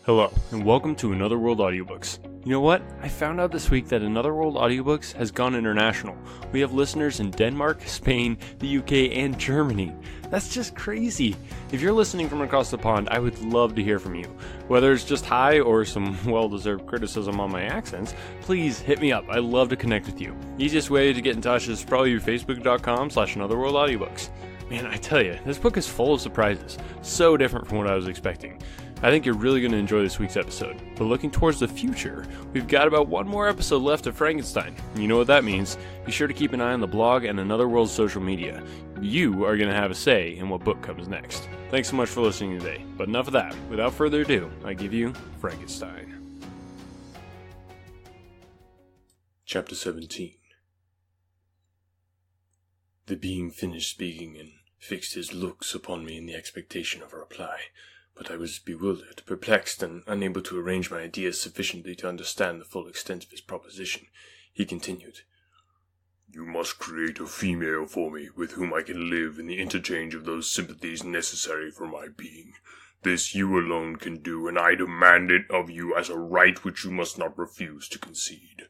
Hello, and welcome to Another World Audiobooks. You know what? I found out this week that Another World Audiobooks has gone international. We have listeners in Denmark, Spain, the UK, and Germany. That's just crazy. If you're listening from across the pond, I would love to hear from you. Whether it's just hi or some well-deserved criticism on my accents, please hit me up. I love to connect with you. Easiest way to get in touch is probably facebook.com/anotherworldaudiobooks. Man, I tell you, this book is full of surprises. So different from what I was expecting. I think you're really going to enjoy this week's episode. But looking towards the future, we've got about one more episode left of Frankenstein. You know what that means. Be sure to keep an eye on the blog and Another World's social media. You are going to have a say in what book comes next. Thanks so much for listening today. But enough of that. Without further ado, I give you Frankenstein. Chapter 17. The being finished speaking and fixed his looks upon me in the expectation of a reply. But I was bewildered, perplexed, and unable to arrange my ideas sufficiently to understand the full extent of his proposition. He continued, "You must create a female for me, with whom I can live in the interchange of those sympathies necessary for my being. This you alone can do, and I demand it of you as a right which you must not refuse to concede."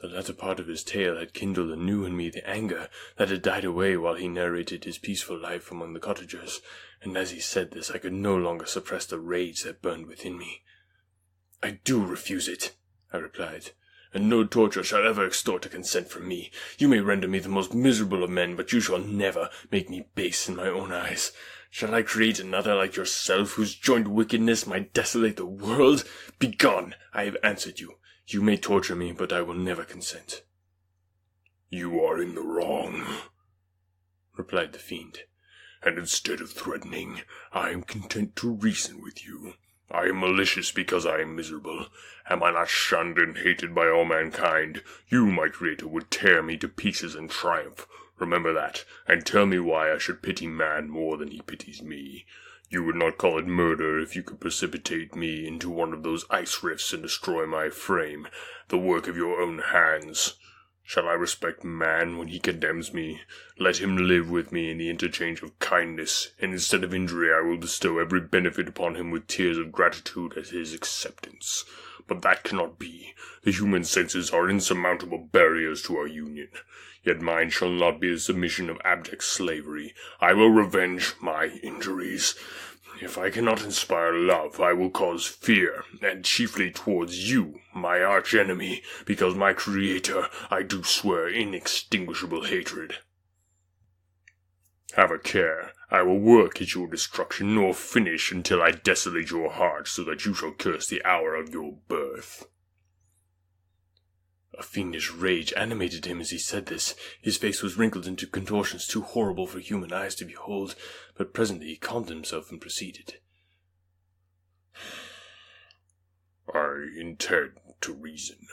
The latter part of his tale had kindled anew in me the anger that had died away while he narrated his peaceful life among the cottagers, and as he said this I could no longer suppress the rage that burned within me. "I do refuse it," I replied, "and no torture shall ever extort a consent from me. You may render me the most miserable of men, but you shall never make me base in my own eyes. Shall I create another like yourself, whose joint wickedness might desolate the world? Begone! I have answered you. You may torture me, but I will never consent." "You are in the wrong," replied the fiend, "and instead of threatening, I am content to reason with you. I am malicious because I am miserable. Am I not shunned and hated by all mankind? You, my creator, would tear me to pieces in triumph. Remember that, and tell me why I should pity man more than he pities me. You would not call it murder if you could precipitate me into one of those ice rifts and destroy my frame, the work of your own hands. Shall I respect man when he condemns me? Let him live with me in the interchange of kindness, and instead of injury I will bestow every benefit upon him with tears of gratitude at his acceptance. But that cannot be. The human senses are insurmountable barriers to our union. Yet mine shall not be the submission of abject slavery. I will revenge my injuries. If I cannot inspire love, I will cause fear, and chiefly towards you, my arch-enemy, because my creator, I do swear inextinguishable hatred. Have a care. I will work at your destruction, nor finish until I desolate your heart, so that you shall curse the hour of your birth." A fiendish rage animated him as he said this. His face was wrinkled into contortions too horrible for human eyes to behold, but presently he calmed himself and proceeded. "I intend to reason.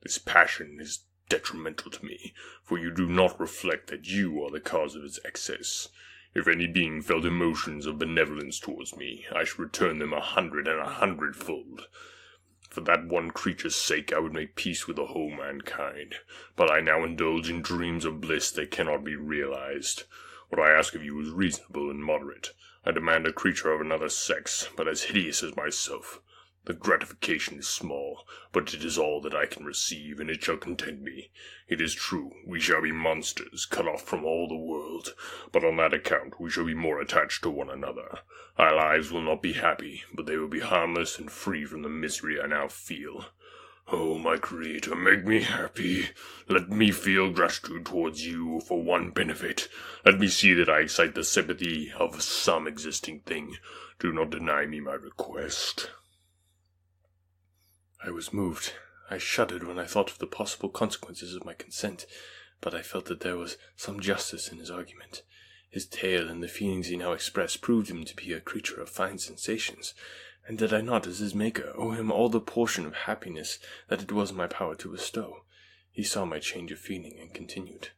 This passion is detrimental to me, for you do not reflect that you are the cause of its excess. If any being felt emotions of benevolence towards me, I should return them 100 and 100-fold. For that one creature's sake I would make peace with the whole mankind, but I now indulge in dreams of bliss that cannot be realized. What I ask of you is reasonable and moderate. I demand a creature of another sex, but as hideous as myself. The gratification is small, but it is all that I can receive, and it shall content me. It is true, we shall be monsters, cut off from all the world, but on that account we shall be more attached to one another. Our lives will not be happy, but they will be harmless and free from the misery I now feel. Oh, my creator, make me happy. Let me feel gratitude towards you for one benefit. Let me see that I excite the sympathy of some existing thing. Do not deny me my request." I was moved. I shuddered when I thought of the possible consequences of my consent, but I felt that there was some justice in his argument. His tale and the feelings he now expressed proved him to be a creature of fine sensations, and did I not, as his maker, owe him all the portion of happiness that it was in my power to bestow? He saw my change of feeling and continued.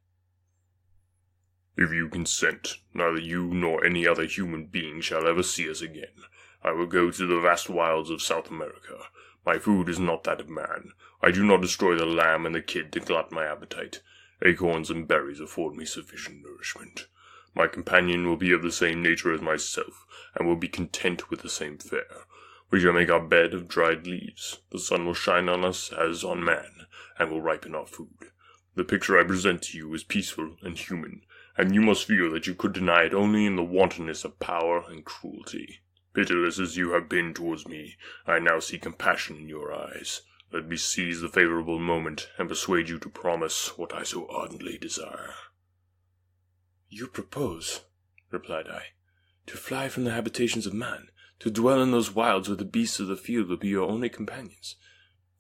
"If you consent, neither you nor any other human being shall ever see us again. I will go to the vast wilds of South America. My food is not that of man. I do not destroy the lamb and the kid to glut my appetite. Acorns and berries afford me sufficient nourishment. My companion will be of the same nature as myself, and will be content with the same fare. We shall make our bed of dried leaves. The sun will shine on us as on man, and will ripen our food. The picture I present to you is peaceful and human, and you must feel that you could deny it only in the wantonness of power and cruelty. Pitiless as you have been towards me, I now see compassion in your eyes. Let me seize the favorable moment and persuade you to promise what I so ardently desire." "You propose," replied I, "to fly from the habitations of man, to dwell in those wilds where the beasts of the field will be your only companions.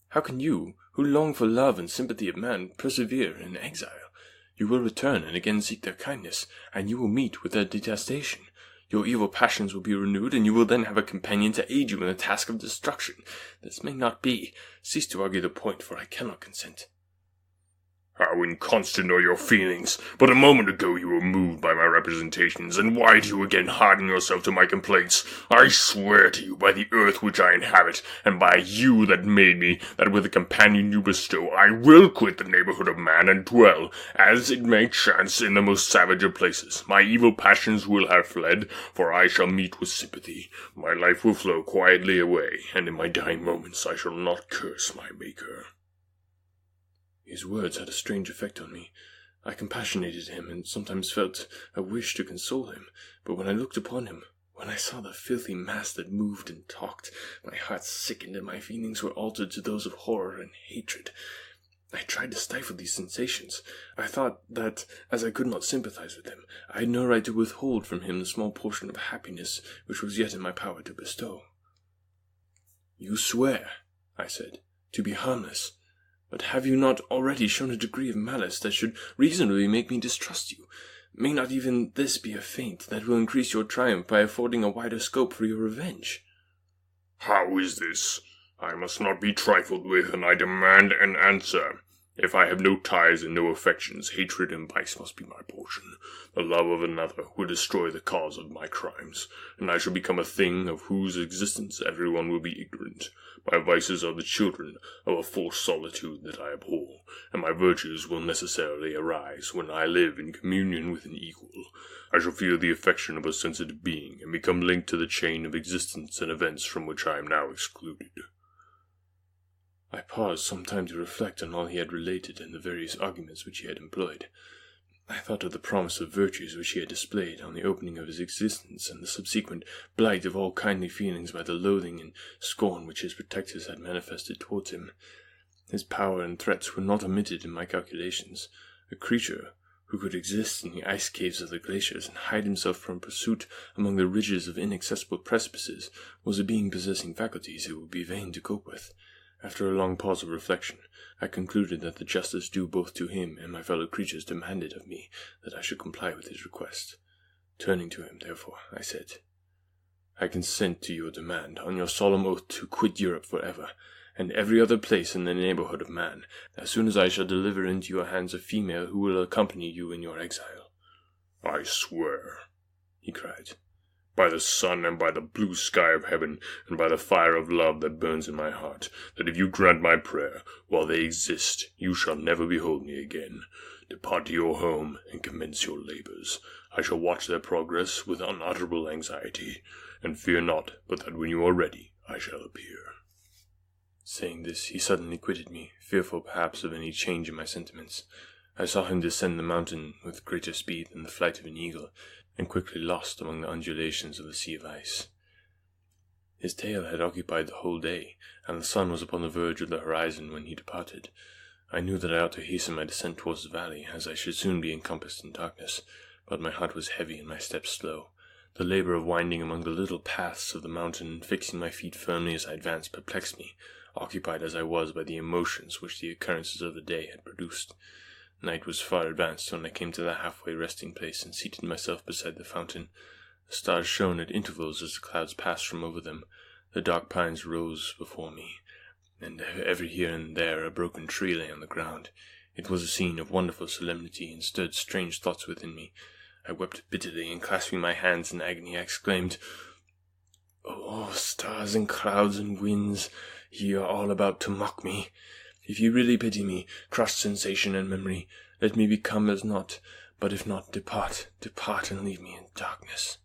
How can you, who long for love and sympathy of man, persevere in exile? You will return and again seek their kindness, and you will meet with their detestation. Your evil passions will be renewed, and you will then have a companion to aid you in the task of destruction. This may not be. Cease to argue the point, for I cannot consent." "How inconstant are your feelings! But a moment ago you were moved by my representations, and why do you again harden yourself to my complaints? I swear to you by the earth which I inhabit, and by you that made me, that with the companion you bestow, I will quit the neighborhood of man, and dwell, as it may chance, in the most savage of places. My evil passions will have fled, for I shall meet with sympathy. My life will flow quietly away, and in my dying moments I shall not curse my Maker." His words had a strange effect on me. I compassionated him, and sometimes felt a wish to console him. But when I looked upon him, when I saw the filthy mass that moved and talked, my heart sickened and my feelings were altered to those of horror and hatred. I tried to stifle these sensations. I thought that, as I could not sympathize with him, I had no right to withhold from him the small portion of happiness which was yet in my power to bestow. "You swear," I said, "to be harmless. But have you not already shown a degree of malice that should reasonably make me distrust you? May not even this be a feint that will increase your triumph by affording a wider scope for your revenge?" "How is this? I must not be trifled with, and I demand an answer. If I have no ties and no affections, hatred and vice must be my portion. The love of another would destroy the cause of my crimes, and I shall become a thing of whose existence everyone will be ignorant. My vices are the children of a false solitude that I abhor, and my virtues will necessarily arise when I live in communion with an equal. I shall feel the affection of a sensitive being, and become linked to the chain of existence and events from which I am now excluded." I paused some time to reflect on all he had related and the various arguments which he had employed. I thought of the promise of virtues which he had displayed on the opening of his existence, and the subsequent blight of all kindly feelings by the loathing and scorn which his protectors had manifested towards him. His power and threats were not omitted in my calculations. A creature who could exist in the ice caves of the glaciers and hide himself from pursuit among the ridges of inaccessible precipices was a being possessing faculties it would be vain to cope with. After a long pause of reflection, I concluded that the justice due both to him and my fellow creatures demanded of me that I should comply with his request. Turning to him, therefore, I said, "I consent to your demand, on your solemn oath to quit Europe forever, and every other place in the neighborhood of man, as soon as I shall deliver into your hands a female who will accompany you in your exile." "I swear," he cried, "by the sun and by the blue sky of heaven, and by the fire of love that burns in my heart, that if you grant my prayer, while they exist, you shall never behold me again. Depart to your home, and commence your labors. I shall watch their progress with unutterable anxiety, and fear not but that when you are ready, I shall appear." Saying this, he suddenly quitted me, fearful perhaps of any change in my sentiments. I saw him descend the mountain with greater speed than the flight of an eagle, and quickly lost among the undulations of the sea of ice. His tale had occupied the whole day, and the sun was upon the verge of the horizon when he departed. I knew that I ought to hasten my descent towards the valley, as I should soon be encompassed in darkness, but my heart was heavy and my steps slow. The labor of winding among the little paths of the mountain and fixing my feet firmly as I advanced perplexed me, occupied as I was by the emotions which the occurrences of the day had produced. Night was far advanced when I came to the halfway resting place and seated myself beside the fountain. The stars shone at intervals as the clouds passed from over them. The dark pines rose before me, and every here and there a broken tree lay on the ground. It was a scene of wonderful solemnity, and stirred strange thoughts within me. I wept bitterly, and clasping my hands in agony, I exclaimed, "Oh, stars and clouds and winds, ye are all about to mock me. If you really pity me, crush sensation and memory. Let me become as naught, but if not, depart and leave me in darkness."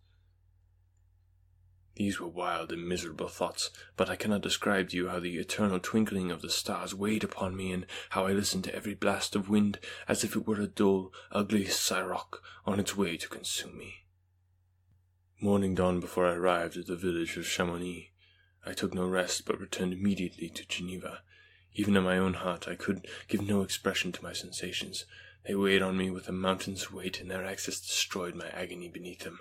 These were wild and miserable thoughts, but I cannot describe to you how the eternal twinkling of the stars weighed upon me, and how I listened to every blast of wind as if it were a dull, ugly siroc on its way to consume me. Morning dawned before I arrived at the village of Chamonix. I took no rest, but returned immediately to Geneva. Even in my own heart I could give no expression to my sensations. They weighed on me with a mountain's weight, and their excess destroyed my agony beneath them.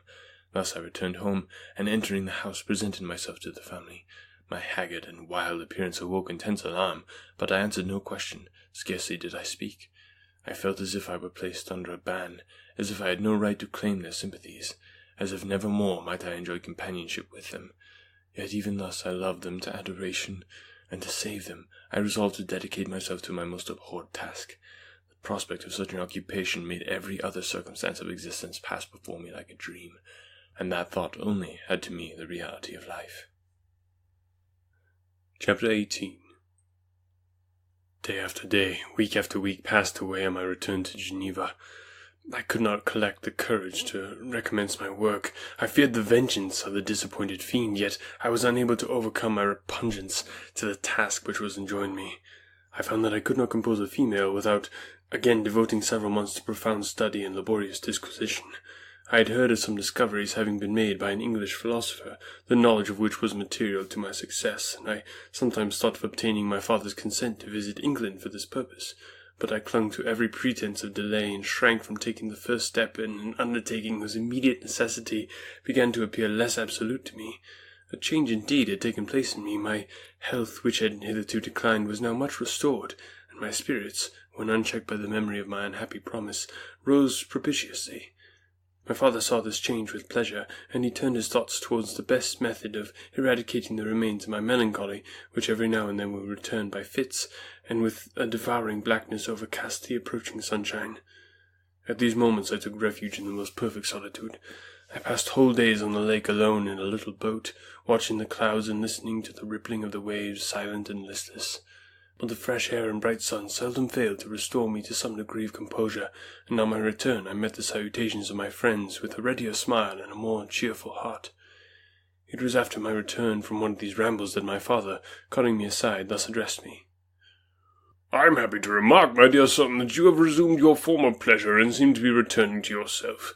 Thus I returned home, and entering the house presented myself to the family. My haggard and wild appearance awoke intense alarm, but I answered no question. Scarcely did I speak. I felt as if I were placed under a ban, as if I had no right to claim their sympathies, as if never more might I enjoy companionship with them. Yet even thus I loved them to adoration, and to save them I resolved to dedicate myself to my most abhorred task. The prospect of such an occupation made every other circumstance of existence pass before me like a dream, and that thought only had to me the reality of life. Chapter 18. Day after day, week after week passed away on my return to Geneva. I could not collect the courage to recommence my work. I feared the vengeance of the disappointed fiend, yet I was unable to overcome my repugnance to the task which was enjoined me. I found that I could not compose a female without again devoting several months to profound study and laborious disquisition. I had heard of some discoveries having been made by an English philosopher, the knowledge of which was material to my success, and I sometimes thought of obtaining my father's consent to visit England for this purpose. But I clung to every pretense of delay, and shrank from taking the first step in an undertaking whose immediate necessity began to appear less absolute to me. A change indeed had taken place in me. My health, which had hitherto declined, was now much restored, and my spirits, when unchecked by the memory of my unhappy promise, rose propitiously. My father saw this change with pleasure, and he turned his thoughts towards the best method of eradicating the remains of my melancholy, which every now and then would return by fits, and with a devouring blackness overcast the approaching sunshine. At these moments I took refuge in the most perfect solitude. I passed whole days on the lake alone in a little boat, watching the clouds and listening to the rippling of the waves, silent and listless. But the fresh air and bright sun seldom failed to restore me to some degree of composure, and on my return I met the salutations of my friends with a readier smile and a more cheerful heart. It was after my return from one of these rambles that my father, calling me aside, thus addressed me. "I am happy to remark, my dear son, that you have resumed your former pleasure and seem to be returning to yourself,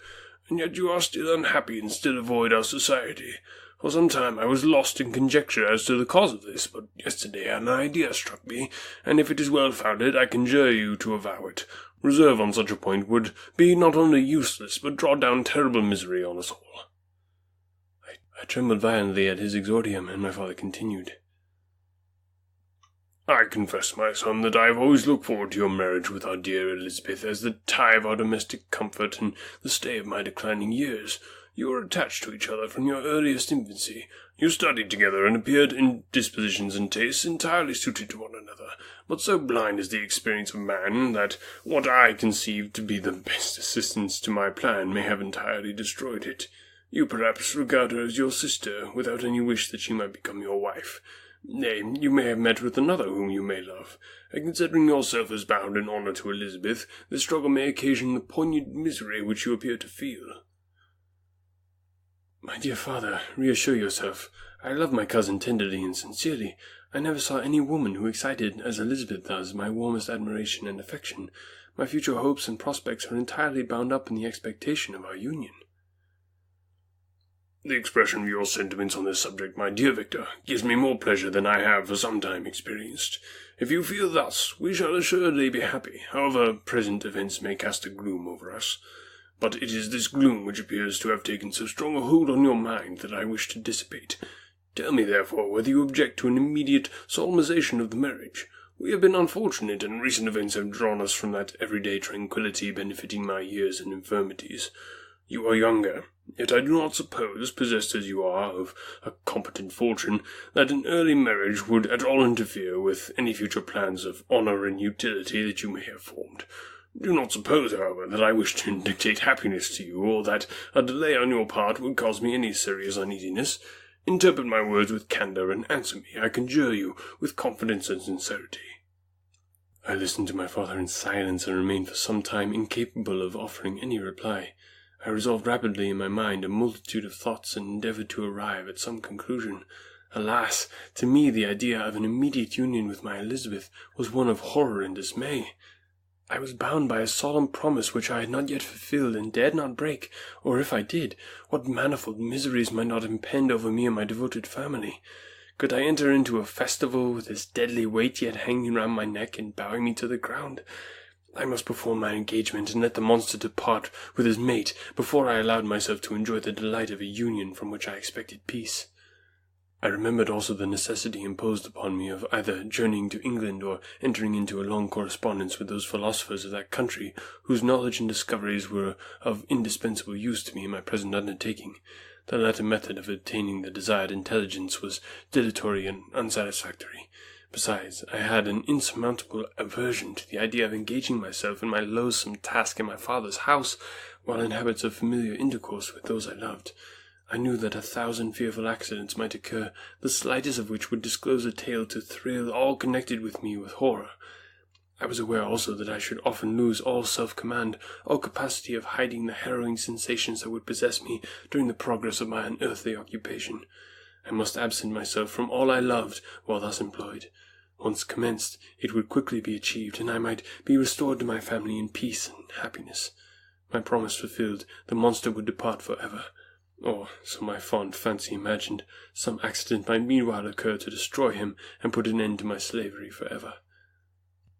and yet you are still unhappy and still avoid our society. For some time I was lost in conjecture as to the cause of this, but yesterday an idea struck me, and if it is well founded, I conjure you to avow it. Reserve on such a point would be not only useless, but draw down terrible misery on us all." I trembled violently at his exordium, and my father continued. "I confess, my son, that I have always looked forward to your marriage with our dear Elizabeth as the tie of our domestic comfort and the stay of my declining years. You were attached to each other from your earliest infancy. You studied together and appeared in dispositions and tastes entirely suited to one another. But so blind is the experience of man that what I conceived to be the best assistance to my plan may have entirely destroyed it. You perhaps regard her as your sister, without any wish that she might become your wife. Nay, you may have met with another whom you may love, and considering yourself as bound in honour to Elizabeth, this struggle may occasion the poignant misery which you appear to feel." "My dear father, reassure yourself. I love my cousin tenderly and sincerely. I never saw any woman who excited, as Elizabeth does, my warmest admiration and affection. My future hopes and prospects are entirely bound up in the expectation of our union." "The expression of your sentiments on this subject, my dear Victor, gives me more pleasure than I have for some time experienced. If you feel thus, we shall assuredly be happy, however present events may cast a gloom over us. But it is this gloom which appears to have taken so strong a hold on your mind that I wish to dissipate. Tell me, therefore, whether you object to an immediate solemnization of the marriage. We have been unfortunate, and recent events have drawn us from that everyday tranquillity benefiting my years and infirmities. You are younger, yet I do not suppose, possessed as you are of a competent fortune, that an early marriage would at all interfere with any future plans of honour and utility that you may have formed. Do not suppose, however, that I wish to dictate happiness to you, or that a delay on your part would cause me any serious uneasiness. Interpret my words with candour, and answer me, I conjure you, with confidence and sincerity." I listened to my father in silence, and remained for some time incapable of offering any reply. I resolved rapidly in my mind a multitude of thoughts and endeavoured to arrive at some conclusion. Alas, to me the idea of an immediate union with my Elizabeth was one of horror and dismay. I was bound by a solemn promise which I had not yet fulfilled and dared not break, or if I did, what manifold miseries might not impend over me and my devoted family. Could I enter into a festival with this deadly weight yet hanging round my neck and bowing me to the ground? I must perform my engagement and let the monster depart with his mate before I allowed myself to enjoy the delight of a union from which I expected peace. I remembered also the necessity imposed upon me of either journeying to England or entering into a long correspondence with those philosophers of that country whose knowledge and discoveries were of indispensable use to me in my present undertaking. The latter method of obtaining the desired intelligence was dilatory and unsatisfactory. Besides, I had an insurmountable aversion to the idea of engaging myself in my loathsome task in my father's house, while in habits of familiar intercourse with those I loved. I knew that 1,000 fearful accidents might occur, the slightest of which would disclose a tale to thrill all connected with me with horror. I was aware also that I should often lose all self-command, all capacity of hiding the harrowing sensations that would possess me during the progress of my unearthly occupation. I must absent myself from all I loved while thus employed. Once commenced, it would quickly be achieved, and I might be restored to my family in peace and happiness. My promise fulfilled, the monster would depart for ever. Or, so my fond fancy imagined, some accident might meanwhile occur to destroy him and put an end to my slavery for ever.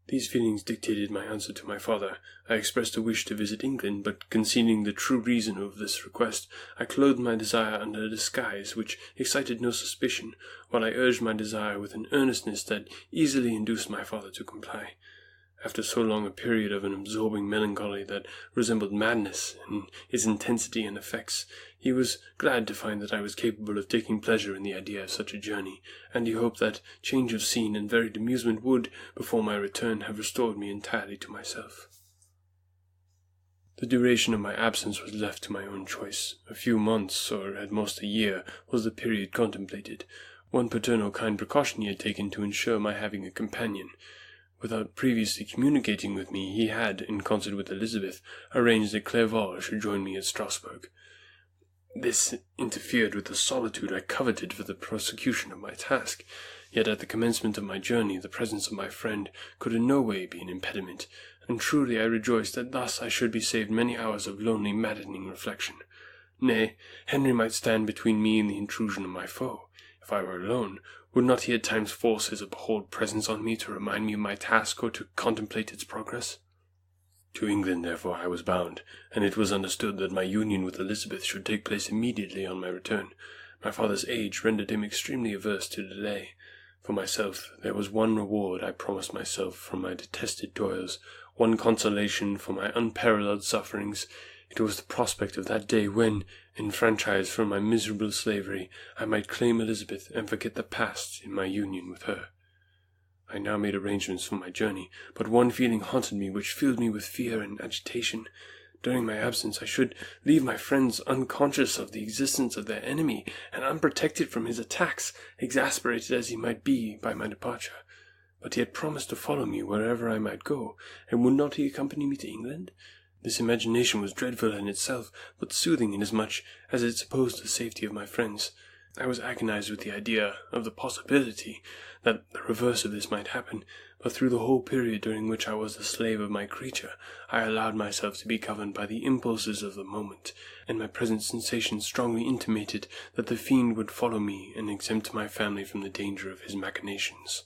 These feelings dictated my answer to my father. I expressed a wish to visit England, but concealing the true reason of this request, I clothed my desire under a disguise which excited no suspicion, while I urged my desire with an earnestness that easily induced my father to comply. After so long a period of an absorbing melancholy that resembled madness in its intensity and effects, he was glad to find that I was capable of taking pleasure in the idea of such a journey, and he hoped that change of scene and varied amusement would, before my return, have restored me entirely to myself. The duration of my absence was left to my own choice. A few months, or at most a year, was the period contemplated. One paternal kind precaution he had taken to ensure my having a companion. Without previously communicating with me, he had, in concert with Elizabeth, arranged that Clerval should join me at Strasbourg. This interfered with the solitude I coveted for the prosecution of my task, yet at the commencement of my journey the presence of my friend could in no way be an impediment, and truly I rejoiced that thus I should be saved many hours of lonely, maddening reflection. Nay, Henry might stand between me and the intrusion of my foe. If I were alone, would not he at times force his abhorred presence on me to remind me of my task or to contemplate its progress? To England, therefore, I was bound, and it was understood that my union with Elizabeth should take place immediately on my return. My father's age rendered him extremely averse to delay. For myself, there was one reward I promised myself from my detested toils, one consolation for my unparalleled sufferings. It was the prospect of that day when, enfranchised from my miserable slavery, I might claim Elizabeth and forget the past in my union with her. I now made arrangements for my journey, but one feeling haunted me which filled me with fear and agitation. During my absence I should leave my friends unconscious of the existence of their enemy, and unprotected from his attacks, exasperated as he might be by my departure. But he had promised to follow me wherever I might go, and would not he accompany me to England? This imagination was dreadful in itself, but soothing inasmuch as it supposed the safety of my friends. I was agonized with the idea of the possibility that the reverse of this might happen, but through the whole period during which I was the slave of my creature, I allowed myself to be governed by the impulses of the moment, and my present sensations strongly intimated that the fiend would follow me and exempt my family from the danger of his machinations.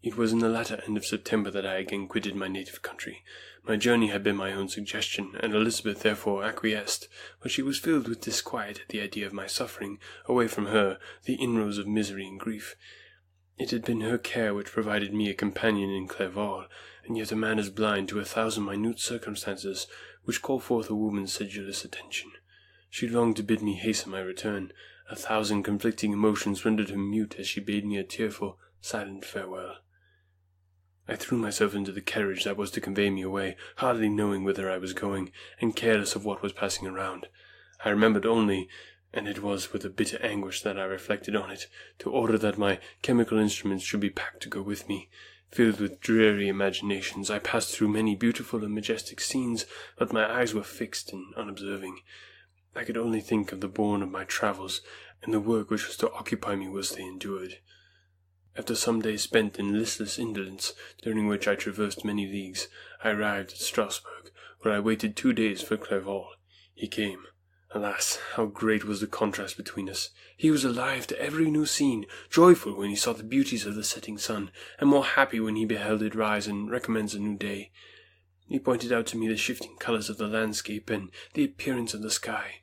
It was in the latter end of September that I again quitted my native country. My journey had been my own suggestion, and Elizabeth therefore acquiesced, but she was filled with disquiet at the idea of my suffering, away from her, the inroads of misery and grief. It had been her care which provided me a companion in Clerval, and yet a man is blind to 1,000 minute circumstances which call forth a woman's sedulous attention. She longed to bid me hasten my return. 1,000 conflicting emotions rendered her mute as she bade me a tearful, silent farewell. I threw myself into the carriage that was to convey me away, hardly knowing whither I was going, and careless of what was passing around. I remembered only, and it was with a bitter anguish that I reflected on it, to order that my chemical instruments should be packed to go with me. Filled with dreary imaginations, I passed through many beautiful and majestic scenes, but my eyes were fixed and unobserving. I could only think of the bourne of my travels, and the work which was to occupy me whilst they endured. After some days spent in listless indolence, during which I traversed many leagues, I arrived at Strasbourg, where I waited 2 days for Clerval. He came. Alas, how great was the contrast between us! He was alive to every new scene, joyful when he saw the beauties of the setting sun, and more happy when he beheld it rise and recommence a new day. He pointed out to me the shifting colours of the landscape and the appearance of the sky.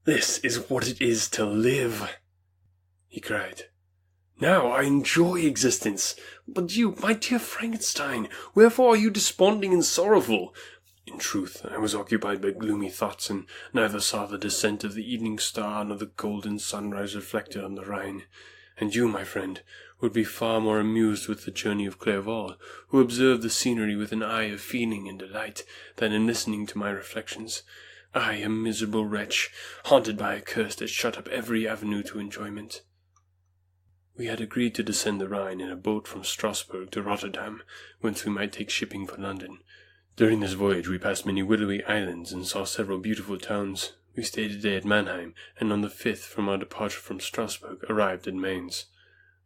"This is what it is to live," he cried. "Now I enjoy existence. But you, my dear Frankenstein, wherefore are you desponding and sorrowful?" In truth, I was occupied by gloomy thoughts, and neither saw the descent of the evening star nor the golden sunrise reflected on the Rhine. And you, my friend, would be far more amused with the journey of Clerval, who observed the scenery with an eye of feeling and delight, than in listening to my reflections. I, a miserable wretch, haunted by a curse that shut up every avenue to enjoyment. We had agreed to descend the Rhine in a boat from Strasbourg to Rotterdam, whence we might take shipping for London. During this voyage we passed many willowy islands and saw several beautiful towns. We stayed a day at Mannheim, and on the 5th from our departure from Strasbourg arrived at Mainz.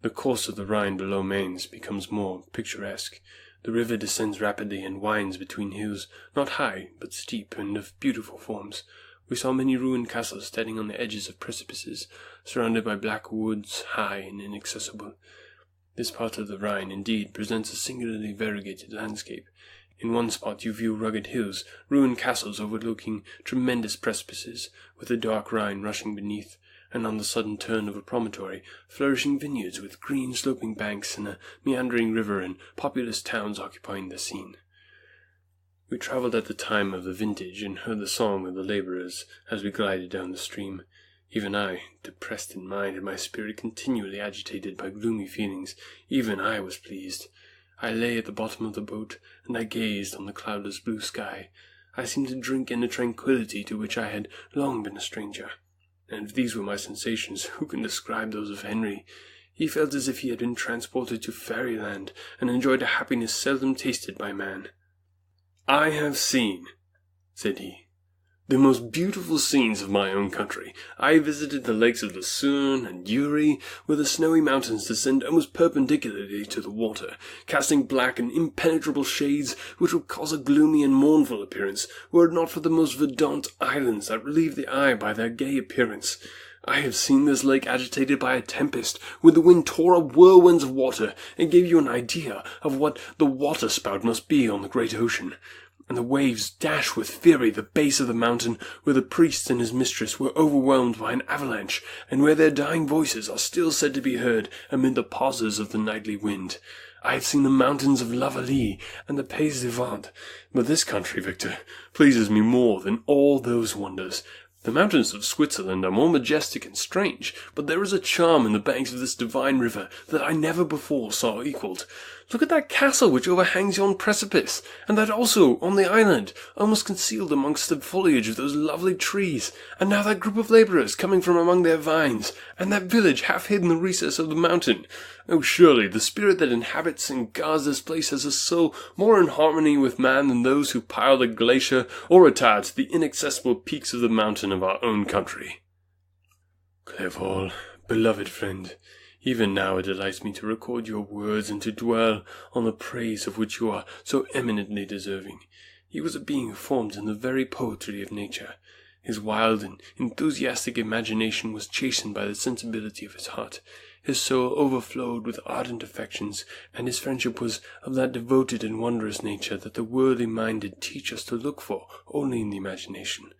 The course of the Rhine below Mainz becomes more picturesque. The river descends rapidly and winds between hills, not high, but steep and of beautiful forms. We saw many ruined castles standing on the edges of precipices, surrounded by black woods, high and inaccessible. This part of the Rhine, indeed, presents a singularly variegated landscape. In one spot you view rugged hills, ruined castles overlooking tremendous precipices, with the dark Rhine rushing beneath, and on the sudden turn of a promontory, flourishing vineyards with green sloping banks and a meandering river and populous towns occupying the scene. We travelled at the time of the vintage, and heard the song of the labourers as we glided down the stream. Even I, depressed in mind and my spirit continually agitated by gloomy feelings, even I was pleased. I lay at the bottom of the boat, and I gazed on the cloudless blue sky. I seemed to drink in a tranquillity to which I had long been a stranger. And if these were my sensations, who can describe those of Henry? He felt as if he had been transported to fairyland, and enjoyed a happiness seldom tasted by man. "I have seen," said he, "the most beautiful scenes of my own country. I visited the lakes of Lucerne and Uri, where the snowy mountains descend almost perpendicularly to the water, casting black and impenetrable shades which would cause a gloomy and mournful appearance, were it not for the most verdant islands that relieve the eye by their gay appearance. I have seen this lake agitated by a tempest, where the wind tore up whirlwinds of water, and gave you an idea of what the waterspout must be on the great ocean. And the waves dash with fury the base of the mountain, where the priest and his mistress were overwhelmed by an avalanche, and where their dying voices are still said to be heard amid the pauses of the nightly wind. I have seen the mountains of La Vallee and the Pays de Vent, but this country, Victor, pleases me more than all those wonders. The mountains of Switzerland are more majestic and strange, but there is a charm in the banks of this divine river that I never before saw equalled. Look at that castle which overhangs yon precipice, and that also on the island, almost concealed amongst the foliage of those lovely trees, and now that group of labourers coming from among their vines, and that village half hid in the recess of the mountain. Oh, surely the spirit that inhabits and guards this place has a soul more in harmony with man than those who pile the glacier or retire to the inaccessible peaks of the mountain of our own country. Clerval, beloved friend, even now it delights me to record your words and to dwell on the praise of which you are so eminently deserving. He was a being formed in the very poetry of nature. His wild and enthusiastic imagination was chastened by the sensibility of his heart. His soul overflowed with ardent affections, and his friendship was of that devoted and wondrous nature that the worldly-minded teach us to look for only in the imagination.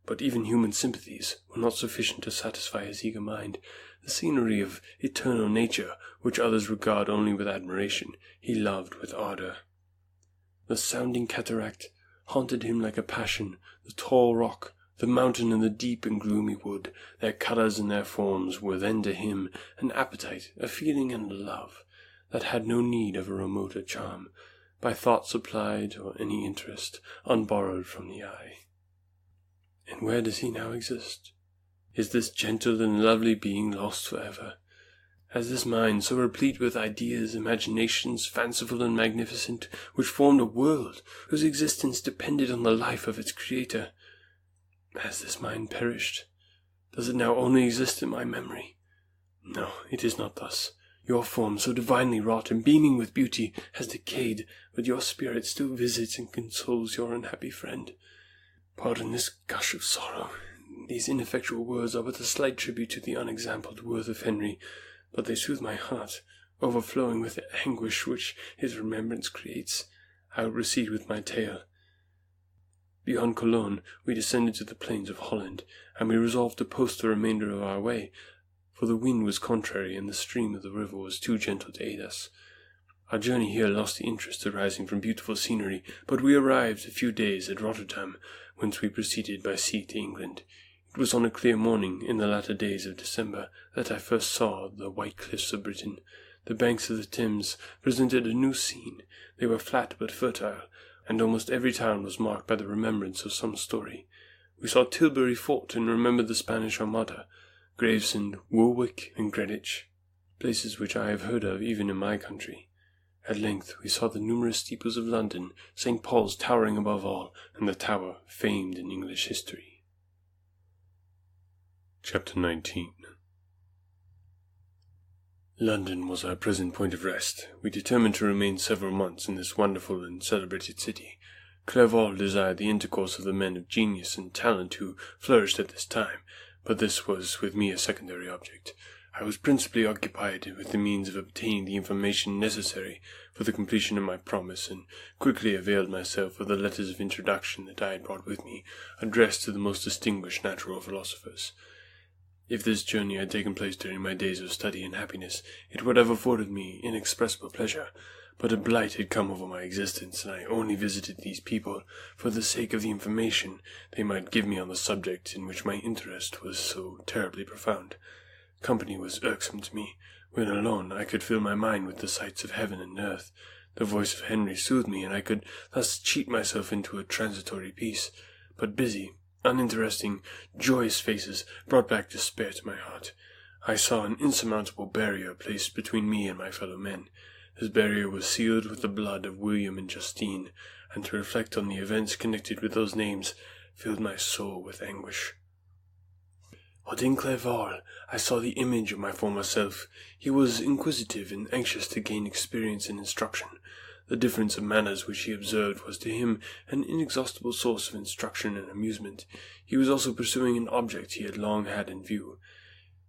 But even human sympathies were not sufficient to satisfy his eager mind. The scenery of eternal nature, which others regard only with admiration, he loved with ardour. The sounding cataract haunted him like a passion, the tall rock, the mountain and the deep and gloomy wood, their colours and their forms were then to him an appetite, a feeling and a love, that had no need of a remoter charm, by thought supplied or any interest, unborrowed from the eye. And where does he now exist? Is this gentle and lovely being lost for ever? Has this mind, so replete with ideas, imaginations, fanciful and magnificent, which formed a world whose existence depended on the life of its creator, has this mind perished? Does it now only exist in my memory? No, it is not thus. Your form, so divinely wrought and beaming with beauty, has decayed, but your spirit still visits and consoles your unhappy friend. Pardon this gush of sorrow. These ineffectual words are but a slight tribute to the unexampled worth of Henry, but they soothe my heart, overflowing with the anguish which his remembrance creates. I will proceed with my tale. Beyond Cologne, we descended to the plains of Holland, and we resolved to post the remainder of our way, for the wind was contrary and the stream of the river was too gentle to aid us. Our journey here lost the interest arising from beautiful scenery, but we arrived a few days at Rotterdam, whence we proceeded by sea to England. It was on a clear morning, in the latter days of December, that I first saw the white cliffs of Britain. The banks of the Thames presented a new scene. They were flat but fertile, and almost every town was marked by the remembrance of some story. We saw Tilbury Fort and remembered the Spanish Armada, Gravesend, Woolwich, and Greenwich, places which I have heard of even in my country. At length we saw the numerous steeples of London, St. Paul's towering above all, and the Tower famed in English history. Chapter 19. London was our present point of rest. We determined to remain several months in this wonderful and celebrated city. Clerval desired the intercourse of the men of genius and talent who flourished at this time, but this was with me a secondary object. I was principally occupied with the means of obtaining the information necessary for the completion of my promise, and quickly availed myself of the letters of introduction that I had brought with me, addressed to the most distinguished natural philosophers. If this journey had taken place during my days of study and happiness, it would have afforded me inexpressible pleasure, but a blight had come over my existence, and I only visited these people for the sake of the information they might give me on the subject in which my interest was so terribly profound. Company was irksome to me. When alone, I could fill my mind with the sights of heaven and earth. The voice of Henry soothed me, and I could thus cheat myself into a transitory peace. But busy, uninteresting, joyous faces brought back despair to my heart. I saw an insurmountable barrier placed between me and my fellow men. This barrier was sealed with the blood of William and Justine, and to reflect on the events connected with those names filled my soul with anguish. But in Clerval I saw the image of my former self. He was inquisitive and anxious to gain experience and instruction. The difference of manners which he observed was to him an inexhaustible source of instruction and amusement. He was also pursuing an object he had long had in view.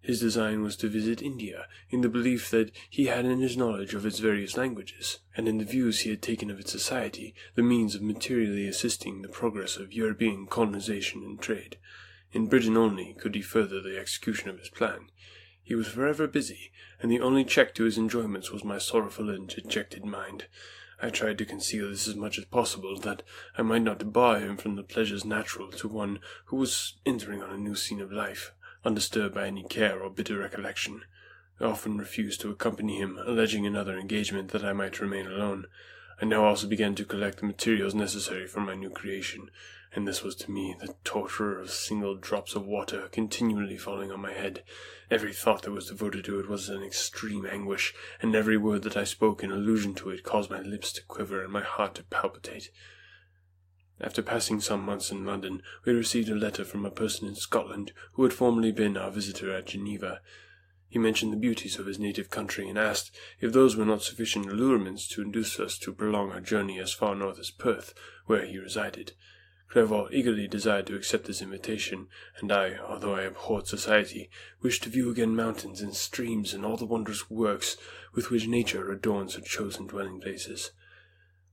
His design was to visit India, in the belief that he had in his knowledge of its various languages, and in the views he had taken of its society, the means of materially assisting the progress of European colonization and trade. In Britain only could he further the execution of his plan. He was forever busy, and the only check to his enjoyments was my sorrowful and dejected mind. I tried to conceal this as much as possible, that I might not debar him from the pleasures natural to one who was entering on a new scene of life, undisturbed by any care or bitter recollection. I often refused to accompany him, alleging another engagement that I might remain alone. I now also began to collect the materials necessary for my new creation, and this was to me the torture of single drops of water continually falling on my head. Every thought that was devoted to it was an extreme anguish, and every word that I spoke in allusion to it caused my lips to quiver and my heart to palpitate. After passing some months in London, we received a letter from a person in Scotland who had formerly been our visitor at Geneva. He mentioned the beauties of his native country, and asked if those were not sufficient allurements to induce us to prolong our journey as far north as Perth, where he resided. Clerval eagerly desired to accept this invitation, and I, although I abhorred society, wished to view again mountains and streams and all the wondrous works with which nature adorns her chosen dwelling places.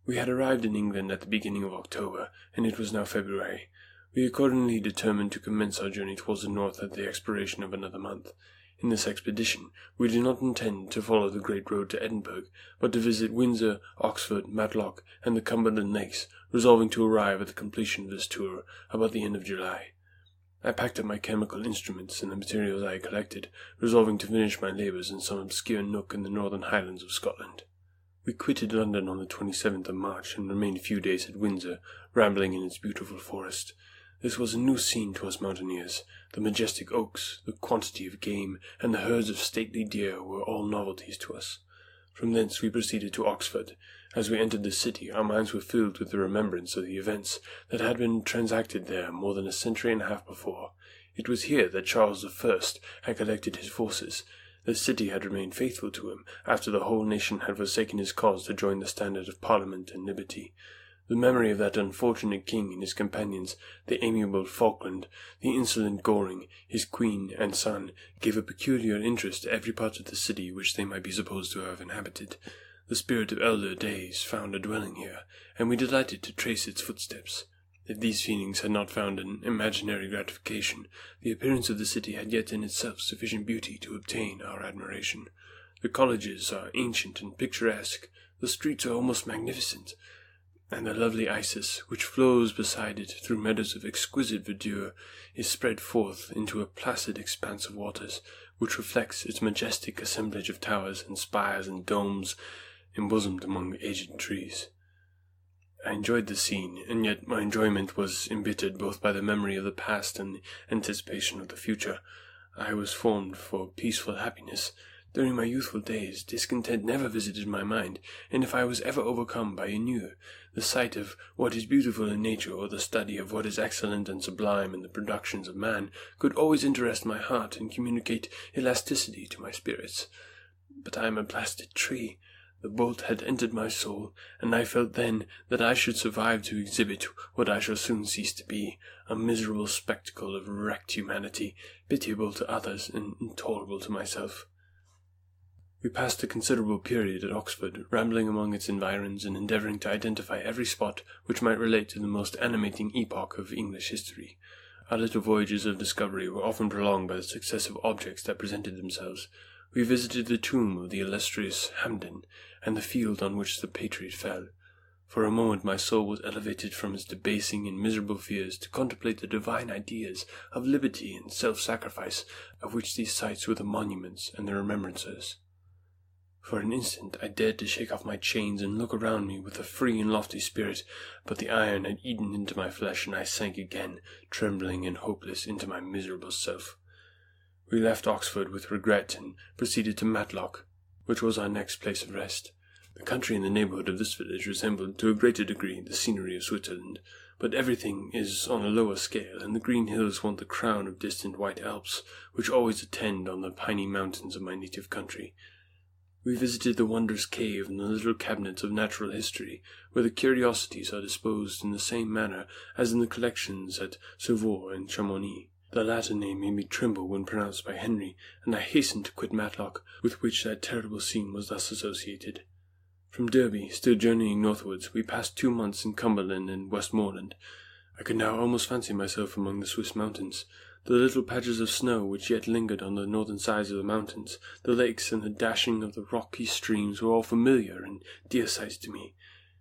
We had arrived in England at the beginning of October, and it was now February. We accordingly determined to commence our journey towards the north at the expiration of another month. In this expedition, we did not intend to follow the great road to Edinburgh, but to visit Windsor, Oxford, Matlock, and the Cumberland Lakes, resolving to arrive at the completion of this tour about the end of July. I packed up my chemical instruments and the materials I had collected, resolving to finish my labours in some obscure nook in the northern highlands of Scotland. We quitted London on the 27th of March and remained a few days at Windsor, rambling in its beautiful forest. This was a new scene to us mountaineers. The majestic oaks, the quantity of game, and the herds of stately deer were all novelties to us. From thence we proceeded to Oxford. As we entered the city, our minds were filled with the remembrance of the events that had been transacted there more than a century and a half before. It was here that Charles I had collected his forces. The city had remained faithful to him, after the whole nation had forsaken his cause to join the standard of Parliament and liberty. The memory of that unfortunate king and his companions, the amiable Falkland, the insolent Goring, his queen and son, gave a peculiar interest to every part of the city which they might be supposed to have inhabited. The spirit of elder days found a dwelling here, and we delighted to trace its footsteps. If these feelings had not found an imaginary gratification, the appearance of the city had yet in itself sufficient beauty to obtain our admiration. The colleges are ancient and picturesque, the streets are almost magnificent, and the lovely Isis, which flows beside it through meadows of exquisite verdure, is spread forth into a placid expanse of waters, which reflects its majestic assemblage of towers and spires and domes embosomed among aged trees. I enjoyed the scene, and yet my enjoyment was embittered both by the memory of the past and the anticipation of the future. I was formed for peaceful happiness. During my youthful days, discontent never visited my mind, and if I was ever overcome by ennui, the sight of what is beautiful in nature or the study of what is excellent and sublime in the productions of man could always interest my heart and communicate elasticity to my spirits. But I am a blasted tree. The bolt had entered my soul, and I felt then that I should survive to exhibit what I shall soon cease to be, a miserable spectacle of wrecked humanity, pitiable to others and intolerable to myself. We passed a considerable period at Oxford, rambling among its environs and endeavouring to identify every spot which might relate to the most animating epoch of English history. Our little voyages of discovery were often prolonged by the successive objects that presented themselves. We visited the tomb of the illustrious Hampden, and the field on which the patriot fell. For a moment my soul was elevated from its debasing and miserable fears to contemplate the divine ideas of liberty and self-sacrifice, of which these sites were the monuments and the remembrancers. For an instant I dared to shake off my chains and look around me with a free and lofty spirit, but the iron had eaten into my flesh, and I sank again, trembling and hopeless, into my miserable self. We left Oxford with regret and proceeded to Matlock, which was our next place of rest. The country in the neighbourhood of this village resembled to a greater degree the scenery of Switzerland, but everything is on a lower scale, and the green hills want the crown of distant white Alps, which always attend on the piny mountains of my native country. We visited the wondrous cave and the little cabinets of natural history, where the curiosities are disposed in the same manner as in the collections at Sauveur and Chamonix. The latter name made me tremble when pronounced by Henry, and I hastened to quit Matlock, with which that terrible scene was thus associated. From Derby, still journeying northwards, we passed 2 months in Cumberland and Westmoreland. I could now almost fancy myself among the Swiss mountains. The little patches of snow which yet lingered on the northern sides of the mountains, the lakes and the dashing of the rocky streams were all familiar and dear sights to me.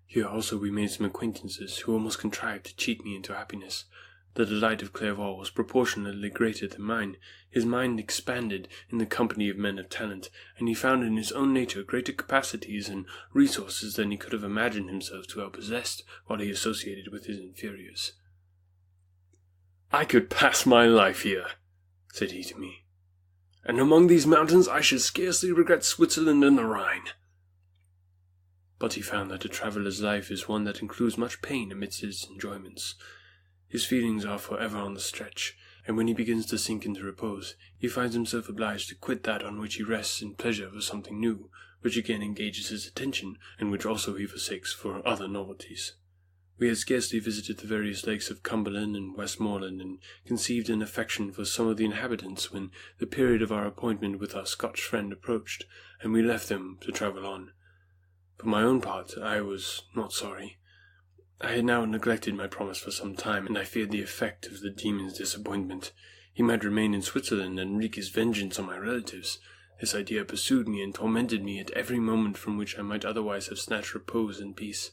Here also we made some acquaintances who almost contrived to cheat me into happiness. The delight of Clerval was proportionately greater than mine. His mind expanded in the company of men of talent, and he found in his own nature greater capacities and resources than he could have imagined himself to have possessed while he associated with his inferiors. "I could pass my life here," said he to me, "and among these mountains I should scarcely regret Switzerland and the Rhine." But he found that a traveller's life is one that includes much pain amidst its enjoyments. His feelings are for ever on the stretch, and when he begins to sink into repose, he finds himself obliged to quit that on which he rests in pleasure for something new, which again engages his attention, and which also he forsakes for other novelties. We had scarcely visited the various lakes of Cumberland and Westmoreland, and conceived an affection for some of the inhabitants, when the period of our appointment with our Scotch friend approached, and we left them to travel on. For my own part, I was not sorry. I had now neglected my promise for some time, and I feared the effect of the demon's disappointment. He might remain in Switzerland and wreak his vengeance on my relatives. This idea pursued me and tormented me at every moment from which I might otherwise have snatched repose and peace.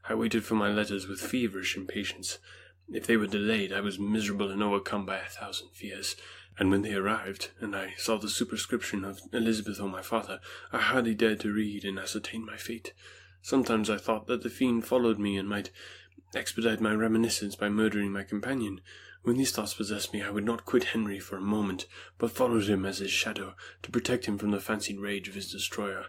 I waited for my letters with feverish impatience. If they were delayed, I was miserable and overcome by 1,000 fears, and when they arrived, and I saw the superscription of Elizabeth or my father, I hardly dared to read and ascertain my fate. Sometimes I thought that the fiend followed me and might expedite my reminiscence by murdering my companion, When these thoughts possessed me, I would not quit Henry for a moment, but followed him as his shadow, to protect him from the fancied rage of his destroyer.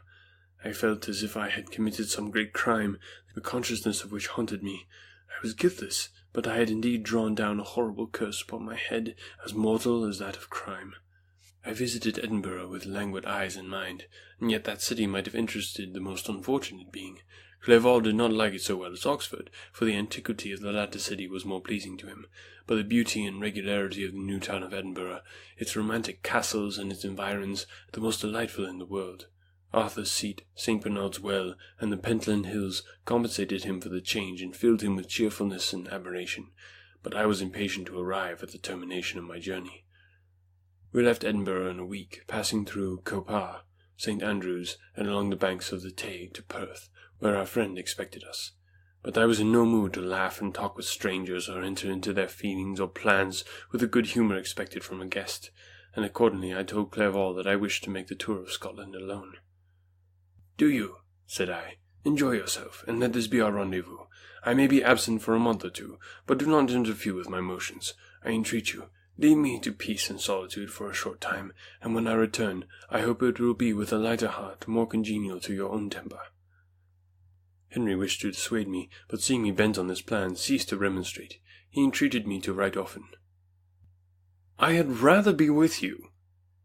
I felt as if I had committed some great crime, the consciousness of which haunted me. I was guiltless, but I had indeed drawn down a horrible curse upon my head, as mortal as that of crime. I visited Edinburgh with languid eyes and mind, and yet that city might have interested the most unfortunate being. Clerval did not like it so well as Oxford, for the antiquity of the latter city was more pleasing to him, but the beauty and regularity of the new town of Edinburgh, its romantic castles and its environs, the most delightful in the world. Arthur's Seat, St. Bernard's Well, and the Pentland Hills compensated him for the change and filled him with cheerfulness and admiration, but I was impatient to arrive at the termination of my journey. We left Edinburgh in a week, passing through Copar, St. Andrews, and along the banks of the Tay to Perth, where our friend expected us. But I was in no mood to laugh and talk with strangers, or enter into their feelings or plans with the good humour expected from a guest, and accordingly I told Clerval that I wished to make the tour of Scotland alone. "Do you," said I, "enjoy yourself, and let this be our rendezvous. I may be absent for a month or two, but do not interfere with my motions. I entreat you, leave me to peace and solitude for a short time, and when I return, I hope it will be with a lighter heart, more congenial to your own temper." Henry wished to dissuade me, but seeing me bent on this plan, ceased to remonstrate. He entreated me to write often. "I had rather be with you,"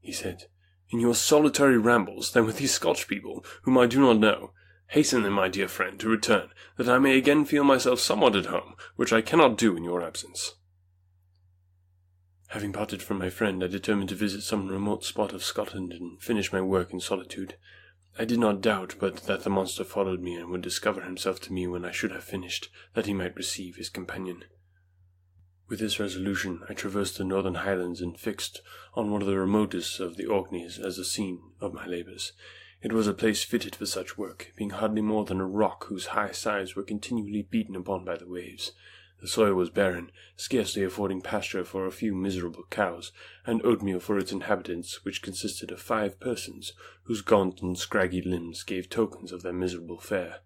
he said, "in your solitary rambles than with these Scotch people, whom I do not know. Hasten then, my dear friend, to return, that I may again feel myself somewhat at home, which I cannot do in your absence." Having parted from my friend, I determined to visit some remote spot of Scotland and finish my work in solitude. I did not doubt but that the monster followed me and would discover himself to me when I should have finished, that he might receive his companion. With this resolution, I traversed the northern highlands and fixed on one of the remotest of the Orkneys as the scene of my labours. It was a place fitted for such work, being hardly more than a rock whose high sides were continually beaten upon by the waves. The soil was barren, scarcely affording pasture for a few miserable cows, and oatmeal for its inhabitants, which consisted of 5 persons, whose gaunt and scraggy limbs gave tokens of their miserable fare.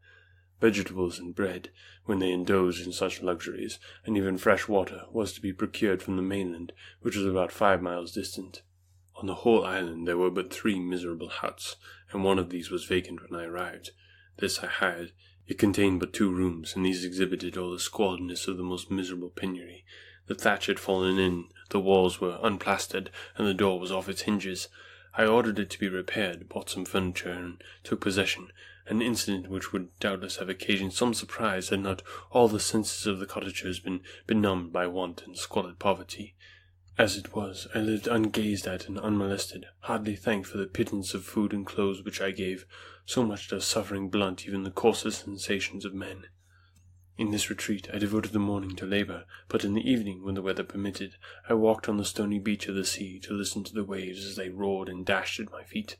Vegetables and bread, when they indulged in such luxuries, and even fresh water, was to be procured from the mainland, which was about 5 miles distant. On the whole island there were but 3 miserable huts, and one of these was vacant when I arrived. This I hired. It contained but 2 rooms, and these exhibited all the squalidness of the most miserable penury. The thatch had fallen in, the walls were unplastered, and the door was off its hinges. I ordered it to be repaired, bought some furniture, and took possession, an incident which would doubtless have occasioned some surprise had not all the senses of the cottagers been benumbed by want and squalid poverty. As it was, I lived ungazed at and unmolested, hardly thanked for the pittance of food and clothes which I gave. So much does suffering blunt even the coarsest sensations of men. In this retreat I devoted the morning to labour, but in the evening, when the weather permitted, I walked on the stony beach of the sea to listen to the waves as they roared and dashed at my feet.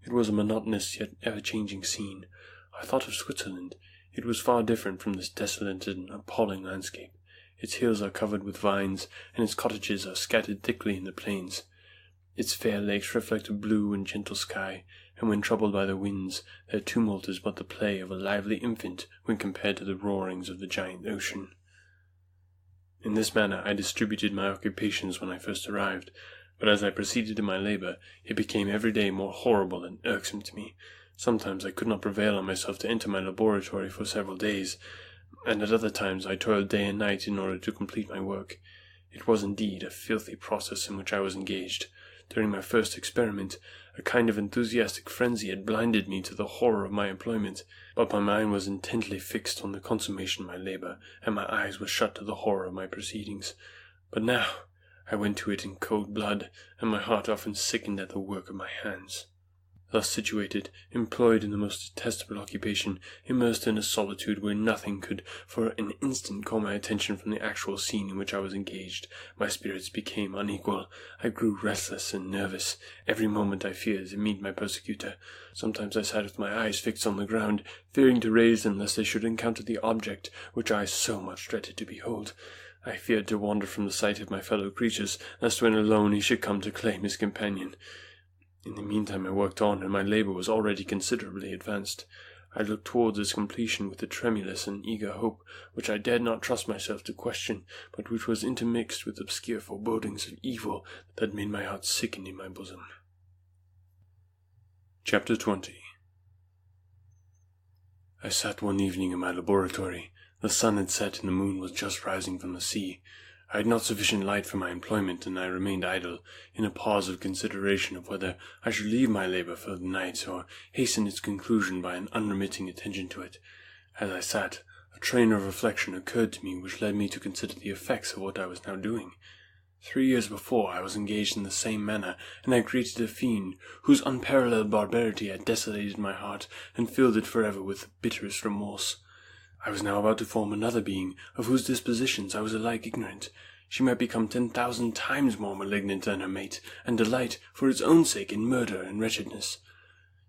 It was a monotonous yet ever-changing scene. I thought of Switzerland. It was far different from this desolate and appalling landscape. Its hills are covered with vines, and its cottages are scattered thickly in the plains. Its fair lakes reflect a blue and gentle sky, and when troubled by the winds, their tumult is but the play of a lively infant when compared to the roarings of the giant ocean. In this manner I distributed my occupations when I first arrived, but as I proceeded in my labour, it became every day more horrible and irksome to me. Sometimes I could not prevail on myself to enter my laboratory for several days, and at other times I toiled day and night in order to complete my work. It was indeed a filthy process in which I was engaged. During my first experiment, a kind of enthusiastic frenzy had blinded me to the horror of my employment, but my mind was intently fixed on the consummation of my labour, and my eyes were shut to the horror of my proceedings. But now I went to it in cold blood, and my heart often sickened at the work of my hands. Thus situated, employed in the most detestable occupation, immersed in a solitude where nothing could for an instant call my attention from the actual scene in which I was engaged, my spirits became unequal. I grew restless and nervous. Every moment I feared to meet my persecutor. Sometimes I sat with my eyes fixed on the ground, fearing to raise them lest they should encounter the object which I so much dreaded to behold. I feared to wander from the sight of my fellow creatures, lest when alone he should come to claim his companion. In the meantime I worked on, and my labour was already considerably advanced. I looked towards its completion with a tremulous and eager hope, which I dared not trust myself to question, but which was intermixed with obscure forebodings of evil that made my heart sicken in my bosom. Chapter 20. I sat one evening in my laboratory. The sun had set and the moon was just rising from the sea. I had not sufficient light for my employment, and I remained idle, in a pause of consideration of whether I should leave my labour for the night, or hasten its conclusion by an unremitting attention to it. As I sat, a train of reflection occurred to me which led me to consider the effects of what I was now doing. 3 years before, I was engaged in the same manner, and had created a fiend, whose unparalleled barbarity had desolated my heart, and filled it forever with the bitterest remorse. I was now about to form another being, of whose dispositions I was alike ignorant. She might become 10,000 times more malignant than her mate, and delight, for its own sake, in murder and wretchedness.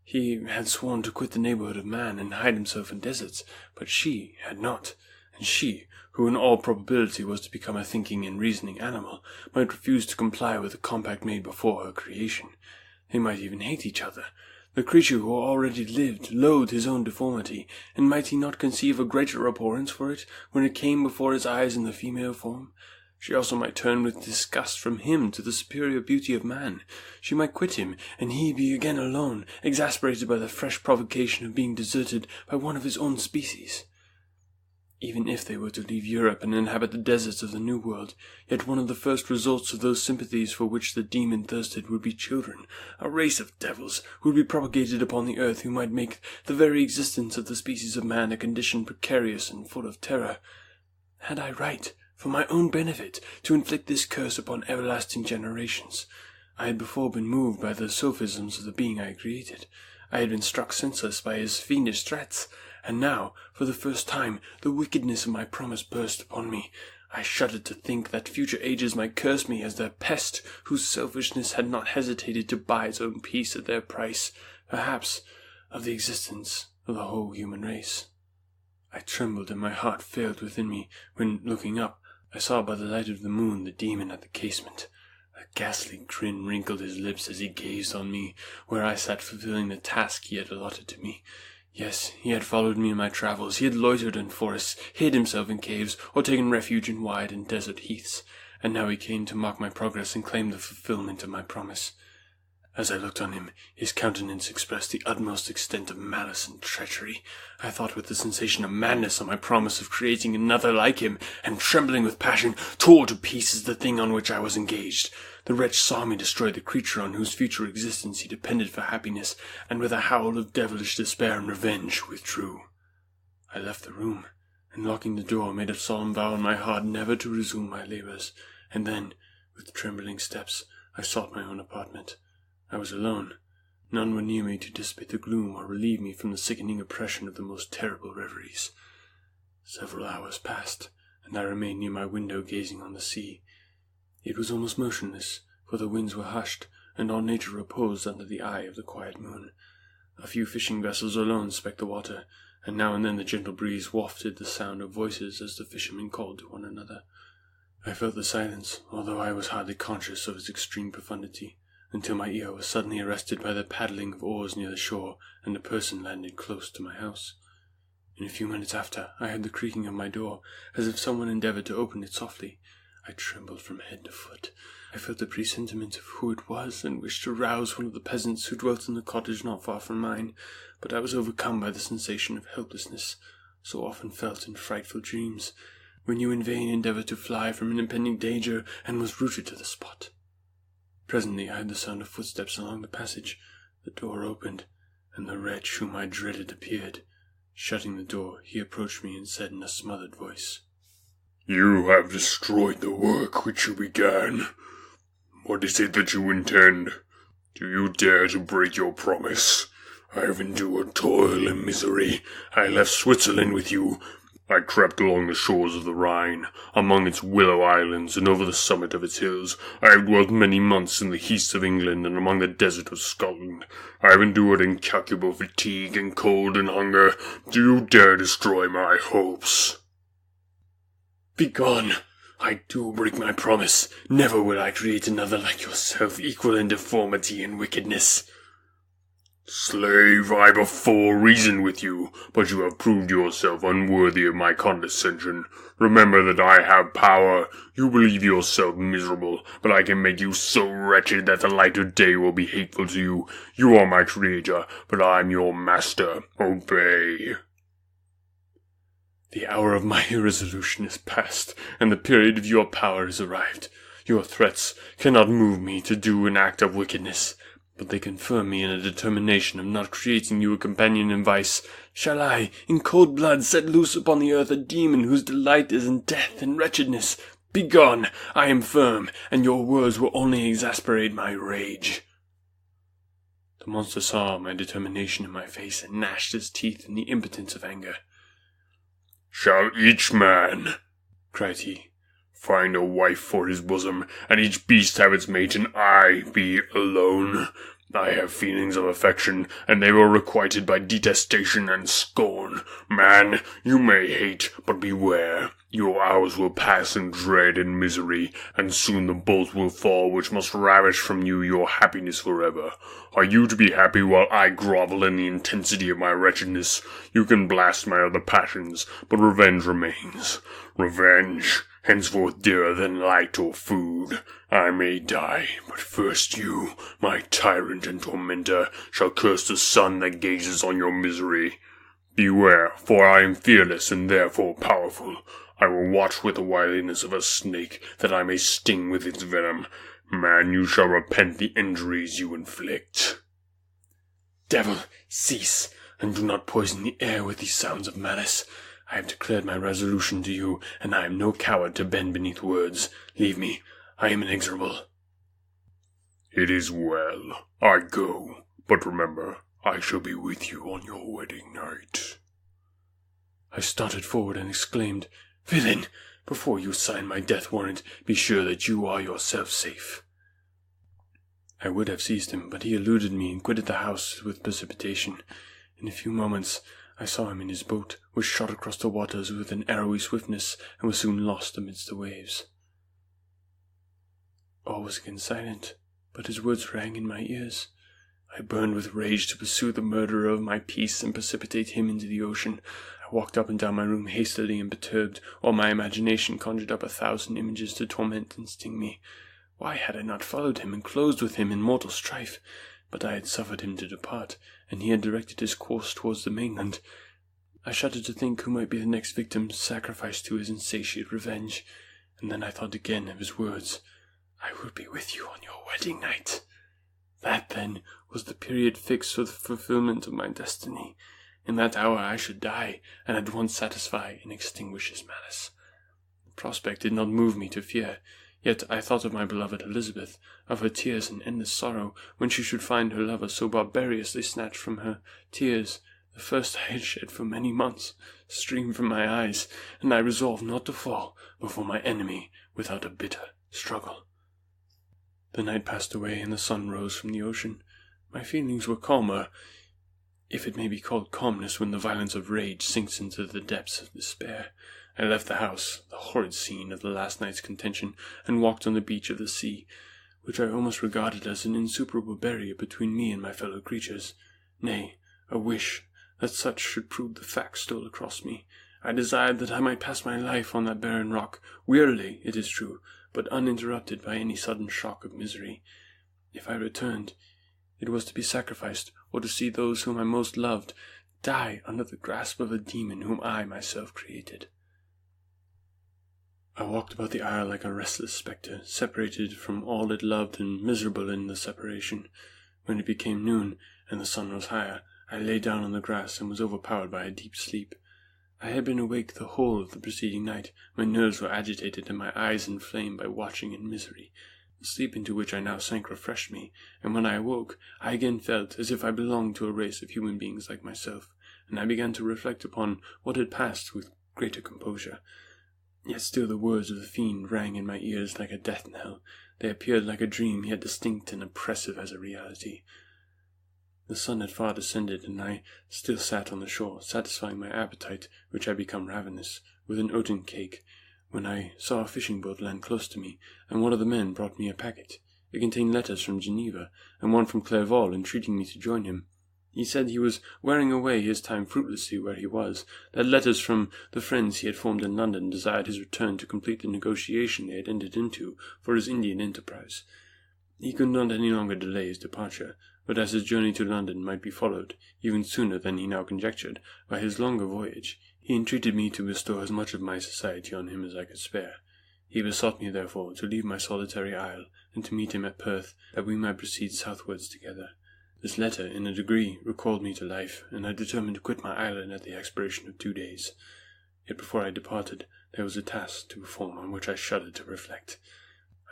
He had sworn to quit the neighbourhood of man, and hide himself in deserts, but she had not, and she, who in all probability was to become a thinking and reasoning animal, might refuse to comply with the compact made before her creation. They might even hate each other. The creature who already lived loathed his own deformity, and might he not conceive a greater abhorrence for it when it came before his eyes in the female form? She also might turn with disgust from him to the superior beauty of man. She might quit him, and he be again alone, exasperated by the fresh provocation of being deserted by one of his own species. Even if they were to leave Europe and inhabit the deserts of the New World, yet one of the first results of those sympathies for which the demon thirsted would be children, a race of devils who would be propagated upon the earth, who might make the very existence of the species of man a condition precarious and full of terror. Had I right, for my own benefit, to inflict this curse upon everlasting generations? I had before been moved by the sophisms of the being I created. I had been struck senseless by his fiendish threats, and now, for the first time, the wickedness of my promise burst upon me. I shuddered to think that future ages might curse me as their pest, whose selfishness had not hesitated to buy its own peace at their price, perhaps, of the existence of the whole human race. I trembled and my heart failed within me, when, looking up, I saw by the light of the moon the demon at the casement. A ghastly grin wrinkled his lips as he gazed on me, where I sat fulfilling the task he had allotted to me. Yes, he had followed me in my travels, he had loitered in forests, hid himself in caves, or taken refuge in wide and desert heaths, and now he came to mark my progress and claim the fulfilment of my promise. As I looked on him, his countenance expressed the utmost extent of malice and treachery. I thought with the sensation of madness on my promise of creating another like him, and trembling with passion, tore to pieces the thing on which I was engaged. The wretch saw me destroy the creature on whose future existence he depended for happiness, and with a howl of devilish despair and revenge withdrew. I left the room, and locking the door, made a solemn vow in my heart never to resume my labours, and then, with trembling steps, I sought my own apartment. I was alone. None were near me to dissipate the gloom or relieve me from the sickening oppression of the most terrible reveries. Several hours passed, and I remained near my window gazing on the sea. It was almost motionless, for the winds were hushed, and all nature reposed under the eye of the quiet moon. A few fishing vessels alone specked the water, and now and then the gentle breeze wafted the sound of voices as the fishermen called to one another. I felt the silence, although I was hardly conscious of its extreme profundity, until my ear was suddenly arrested by the paddling of oars near the shore, and a person landed close to my house. In a few minutes after, I heard the creaking of my door, as if someone endeavoured to open it softly. I trembled from head to foot. I felt a presentiment of who it was, and wished to rouse one of the peasants who dwelt in the cottage not far from mine, but I was overcome by the sensation of helplessness, so often felt in frightful dreams, when you in vain endeavour to fly from an impending danger, and was rooted to the spot. Presently I heard the sound of footsteps along the passage. The door opened, and the wretch whom I dreaded appeared. Shutting the door, he approached me and said in a smothered voice, "You have destroyed the work which you began. What is it that you intend? Do you dare to break your promise? I have endured toil and misery. I left Switzerland with you. I crept along the shores of the Rhine, among its willow islands, and over the summit of its hills. I have dwelt many months in the heaths of England and among the desert of Scotland. I have endured incalculable fatigue and cold and hunger. Do you dare destroy my hopes?" "Begone! I do break my promise. Never will I create another like yourself, equal in deformity and wickedness." Slave, I before reasoned with you, but you have proved yourself unworthy of my condescension. Remember that I have power. You believe yourself miserable, but I can make you so wretched that the light of day will be hateful to you. You are my creator, but I am your master. Obey. The hour of my irresolution is past, and the period of your power is arrived. Your threats cannot move me to do an act of wickedness, but they confirm me in a determination of not creating you a companion in vice. Shall I, in cold blood, set loose upon the earth a demon whose delight is in death and wretchedness? Begone! I am firm, and your words will only exasperate my rage. The monster saw my determination in my face and gnashed his teeth in the impotence of anger. Shall each man, cried he, find a wife for his bosom, and each beast have its mate, and I be alone? I have feelings of affection, and they were requited by detestation and scorn. Man, you may hate, but beware. Your hours will pass in dread and misery, and soon the bolt will fall which must ravish from you your happiness forever. Are you to be happy while I grovel in the intensity of my wretchedness? You can blast my other passions, but revenge remains. Revenge, henceforth dearer than light or food. I may die, but first you, my tyrant and tormentor, shall curse the sun that gazes on your misery. Beware, for I am fearless and therefore powerful. I will watch with the wiliness of a snake, that I may sting with its venom. Man, you shall repent the injuries you inflict. Devil, cease, and do not poison the air with these sounds of malice. I have declared my resolution to you, and I am no coward to bend beneath words. Leave me. I am inexorable. It is well. I go. But remember, I shall be with you on your wedding night. I started forward and exclaimed, Villain! Before you sign my death warrant, be sure that you are yourself safe. I would have seized him, but he eluded me and quitted the house with precipitation. In a few moments I saw him in his boat, which shot across the waters with an arrowy swiftness and was soon lost amidst the waves. All was again silent, but his words rang in my ears. I burned with rage to pursue the murderer of my peace and precipitate him into the ocean. I walked up and down my room hastily and perturbed, while my imagination conjured up 1,000 images to torment and sting me. Why had I not followed him and closed with him in mortal strife? But I had suffered him to depart, and he had directed his course towards the mainland. I shuddered to think who might be the next victim sacrificed to his insatiate revenge, and then I thought again of his words, I will be with you on your wedding night. That, then, was the period fixed for the fulfillment of my destiny. In that hour I should die, and at once satisfy and extinguish his malice. The prospect did not move me to fear, yet I thought of my beloved Elizabeth, of her tears and endless sorrow, when she should find her lover so barbarously snatched from her. Tears, the first I had shed for many months, streamed from my eyes, and I resolved not to fall before my enemy without a bitter struggle. The night passed away, and the sun rose from the ocean. My feelings were calmer, if it may be called calmness when the violence of rage sinks into the depths of despair. I left the house, the horrid scene of the last night's contention, and walked on the beach of the sea, which I almost regarded as an insuperable barrier between me and my fellow creatures. Nay, a wish that such should prove the fact stole across me. I desired that I might pass my life on that barren rock, wearily, it is true, but uninterrupted by any sudden shock of misery. If I returned, it was to be sacrificed, or to see those whom I most loved die under the grasp of a demon whom I myself created. I walked about the isle like a restless spectre, separated from all it loved and miserable in the separation. When it became noon, and the sun was higher, I lay down on the grass and was overpowered by a deep sleep. I had been awake the whole of the preceding night. My nerves were agitated and my eyes inflamed by watching and misery. The sleep into which I now sank refreshed me, and when I awoke, I again felt as if I belonged to a race of human beings like myself, and I began to reflect upon what had passed with greater composure. Yet still the words of the fiend rang in my ears like a death knell. They appeared like a dream, yet distinct and oppressive as a reality. The sun had far descended, and I still sat on the shore, satisfying my appetite, which had become ravenous, with an oaten cake, when I saw a fishing boat land close to me, and one of the men brought me a packet. It contained letters from Geneva, and one from Clerval entreating me to join him. He said he was wearing away his time fruitlessly where he was, that letters from the friends he had formed in London desired his return to complete the negotiation they had entered into for his Indian enterprise. He could not any longer delay his departure, but as his journey to London might be followed, even sooner than he now conjectured, by his longer voyage, he entreated me to bestow as much of my society on him as I could spare. He besought me, therefore, to leave my solitary isle, and to meet him at Perth, that we might proceed southwards together. This letter, in a degree, recalled me to life, and I determined to quit my island at the expiration of 2 days. Yet before I departed, there was a task to perform on which I shuddered to reflect.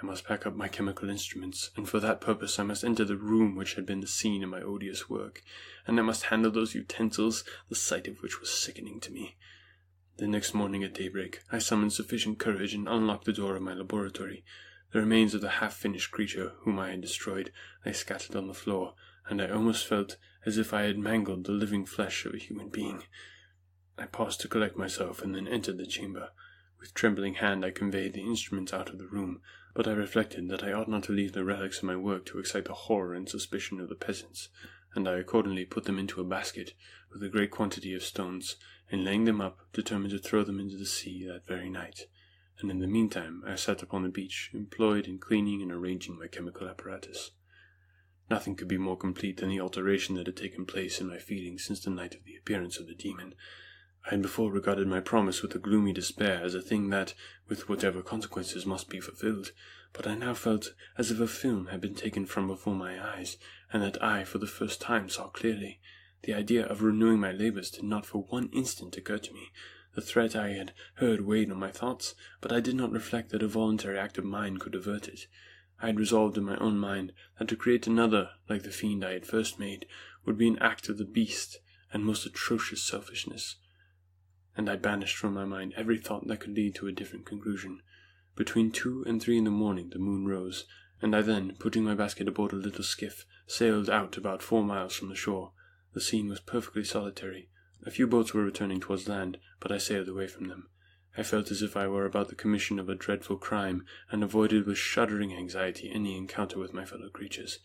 I must pack up my chemical instruments, and for that purpose I must enter the room which had been the scene of my odious work, and I must handle those utensils, the sight of which was sickening to me. The next morning at daybreak, I summoned sufficient courage and unlocked the door of my laboratory. The remains of the half-finished creature whom I had destroyed lay scattered on the floor, and I almost felt as if I had mangled the living flesh of a human being. I paused to collect myself, and then entered the chamber. With trembling hand I conveyed the instruments out of the room, but I reflected that I ought not to leave the relics of my work to excite the horror and suspicion of the peasants, and I accordingly put them into a basket with a great quantity of stones, and laying them up, determined to throw them into the sea that very night. And in the meantime I sat upon the beach, employed in cleaning and arranging my chemical apparatus. Nothing could be more complete than the alteration that had taken place in my feelings since the night of the appearance of the demon. I had before regarded my promise with a gloomy despair as a thing that, with whatever consequences, must be fulfilled, but I now felt as if a film had been taken from before my eyes, and that I, for the first time, saw clearly. The idea of renewing my labours did not for one instant occur to me. The threat I had heard weighed on my thoughts, but I did not reflect that a voluntary act of mine could avert it. I had resolved in my own mind that to create another, like the fiend I had first made, would be an act of the beast and most atrocious selfishness, and I banished from my mind every thought that could lead to a different conclusion. Between 2 and 3 in the morning the moon rose, and I then, putting my basket aboard a little skiff, sailed out about 4 miles from the shore. The scene was perfectly solitary. A few boats were returning towards land, but I sailed away from them. I felt as if I were about the commission of a dreadful crime, and avoided with shuddering anxiety any encounter with my fellow creatures.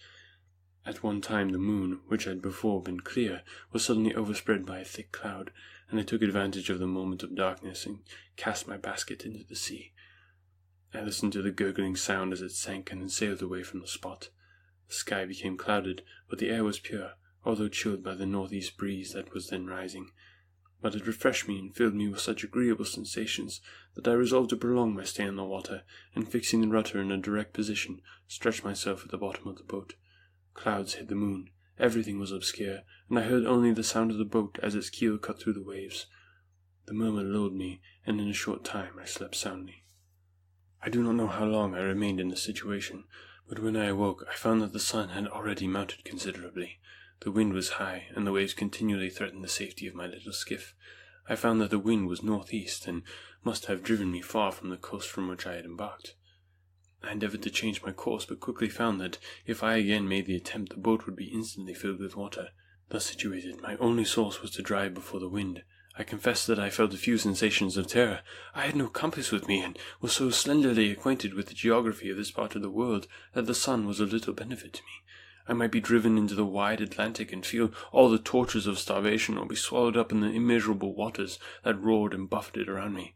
At one time the moon, which had before been clear, was suddenly overspread by a thick cloud, and I took advantage of the moment of darkness and cast my basket into the sea. I listened to the gurgling sound as it sank and then sailed away from the spot. The sky became clouded, but the air was pure, although chilled by the northeast breeze that was then rising. But it refreshed me and filled me with such agreeable sensations that I resolved to prolong my stay on the water, and fixing the rudder in a direct position, stretched myself at the bottom of the boat. Clouds hid the moon, everything was obscure, and I heard only the sound of the boat as its keel cut through the waves. The murmur lulled me, and in a short time I slept soundly. I do not know how long I remained in this situation, but when I awoke I found that the sun had already mounted considerably. The wind was high, and the waves continually threatened the safety of my little skiff. I found that the wind was northeast, and must have driven me far from the coast from which I had embarked. I endeavoured to change my course, but quickly found that if I again made the attempt, the boat would be instantly filled with water. Thus situated, my only source was to drive before the wind. I confess that I felt a few sensations of terror. I had no compass with me, and was so slenderly acquainted with the geography of this part of the world that the sun was of little benefit to me. I might be driven into the wide Atlantic and feel all the tortures of starvation, or be swallowed up in the immeasurable waters that roared and buffeted around me.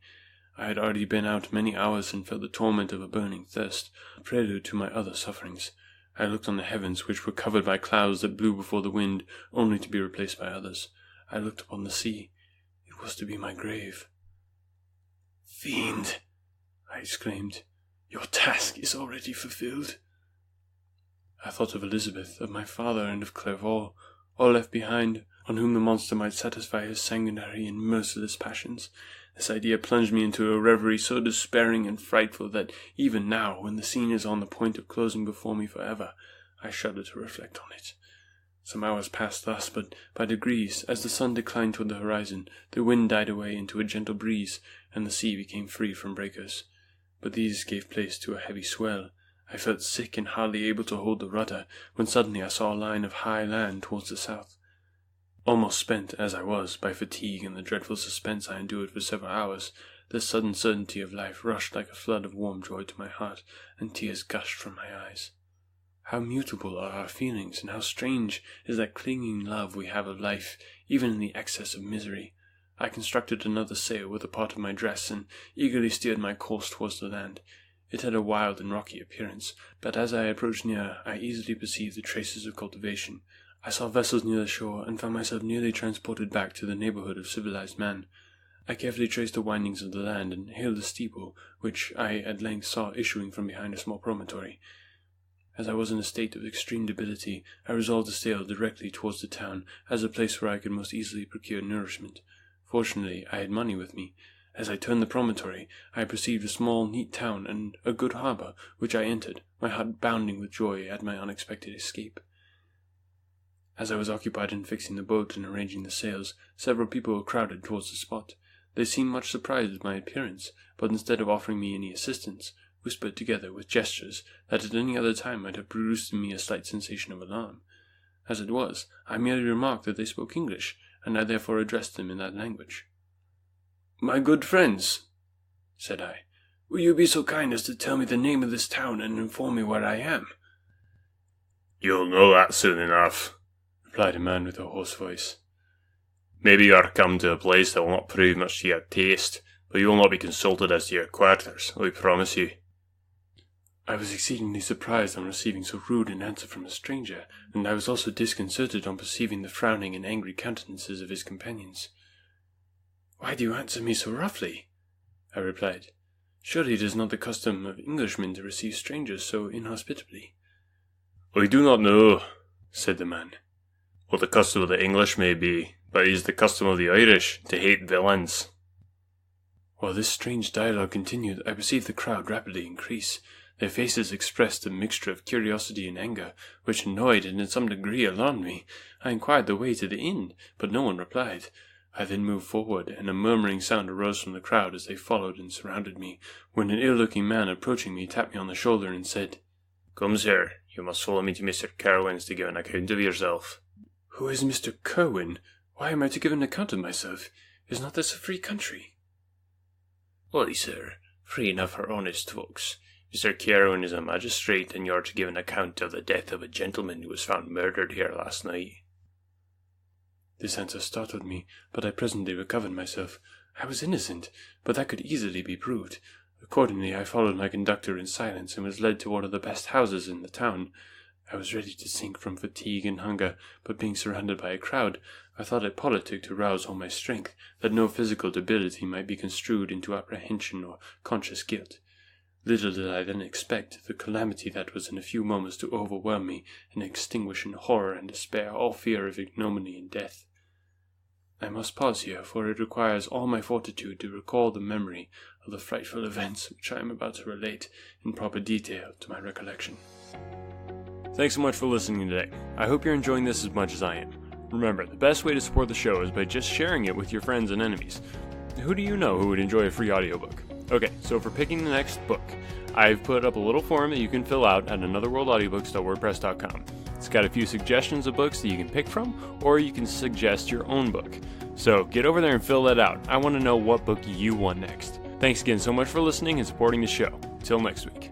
I had already been out many hours and felt the torment of a burning thirst, a prelude to my other sufferings. I looked on the heavens, which were covered by clouds that blew before the wind, only to be replaced by others. I looked upon the sea. It was to be my grave. "Fiend!" I exclaimed, "your task is already fulfilled." I thought of Elizabeth, of my father, and of Clerval, all left behind, on whom the monster might satisfy his sanguinary and merciless passions. This idea plunged me into a reverie so despairing and frightful that even now, when the scene is on the point of closing before me forever, I shudder to reflect on it. Some hours passed thus, but by degrees, as the sun declined toward the horizon, the wind died away into a gentle breeze, and the sea became free from breakers. But these gave place to a heavy swell. I felt sick and hardly able to hold the rudder, when suddenly I saw a line of high land towards the south. Almost spent, as I was, by fatigue and the dreadful suspense I endured for several hours, this sudden certainty of life rushed like a flood of warm joy to my heart, and tears gushed from my eyes. How mutable are our feelings, and how strange is that clinging love we have of life, even in the excess of misery. I constructed another sail with a part of my dress, and eagerly steered my course towards the land. It had a wild and rocky appearance, but as I approached nearer, I easily perceived the traces of cultivation. I saw vessels near the shore, and found myself nearly transported back to the neighborhood of civilized man. I carefully traced the windings of the land, and hailed a steeple, which I at length saw issuing from behind a small promontory. As I was in a state of extreme debility, I resolved to sail directly towards the town, as a place where I could most easily procure nourishment. Fortunately, I had money with me. As I turned the promontory, I perceived a small, neat town and a good harbour, which I entered, my heart bounding with joy at my unexpected escape. As I was occupied in fixing the boat and arranging the sails, several people were crowded towards the spot. They seemed much surprised at my appearance, but instead of offering me any assistance, whispered together with gestures that at any other time might have produced in me a slight sensation of alarm. As it was, I merely remarked that they spoke English, and I therefore addressed them in that language. "My good friends," said I, "will you be so kind as to tell me the name of this town and inform me where I am?" "You'll know that soon enough," replied a man with a hoarse voice. "Maybe you are come to a place that will not prove much to your taste, but you will not be consulted as to your quarters, I promise you." I was exceedingly surprised on receiving so rude an answer from a stranger, and I was also disconcerted on perceiving the frowning and angry countenances of his companions. "Why do you answer me so roughly?" I replied. "Surely it is not the custom of Englishmen to receive strangers so inhospitably." "I do not know," said the man, "what the custom of the English may be, but it is the custom of the Irish to hate villains." While this strange dialogue continued, I perceived the crowd rapidly increase. Their faces expressed a mixture of curiosity and anger, which annoyed and in some degree alarmed me. I inquired the way to the inn, but no one replied. I then moved forward, and a murmuring sound arose from the crowd as they followed and surrounded me, when an ill-looking man approaching me tapped me on the shoulder and said, "Come, sir, you must follow me to Mr. Kerwin's to give an account of yourself." "Who is Mr. Kerwin? Why am I to give an account of myself? Is not this a free country?" "Why, sir, free enough for honest folks. Mr. Kerwin is a magistrate, and you are to give an account of the death of a gentleman who was found murdered here last night." This answer startled me, but I presently recovered myself. I was innocent, but that could easily be proved. Accordingly, I followed my conductor in silence and was led to one of the best houses in the town. I was ready to sink from fatigue and hunger, but being surrounded by a crowd, I thought it politic to rouse all my strength, that no physical debility might be construed into apprehension or conscious guilt. Little did I then expect the calamity that was in a few moments to overwhelm me and extinguish in horror and despair all fear of ignominy and death. I must pause here, for it requires all my fortitude to recall the memory of the frightful events which I am about to relate in proper detail to my recollection. Thanks so much for listening today. I hope you're enjoying this as much as I am. Remember, the best way to support the show is by just sharing it with your friends and enemies. Who do you know who would enjoy a free audiobook? Okay, so for picking the next book, I've put up a little form that you can fill out at anotherworldaudiobooks.wordpress.com. It's got a few suggestions of books that you can pick from, or you can suggest your own book. So get over there and fill that out. I want to know what book you want next. Thanks again so much for listening and supporting the show. Till next week.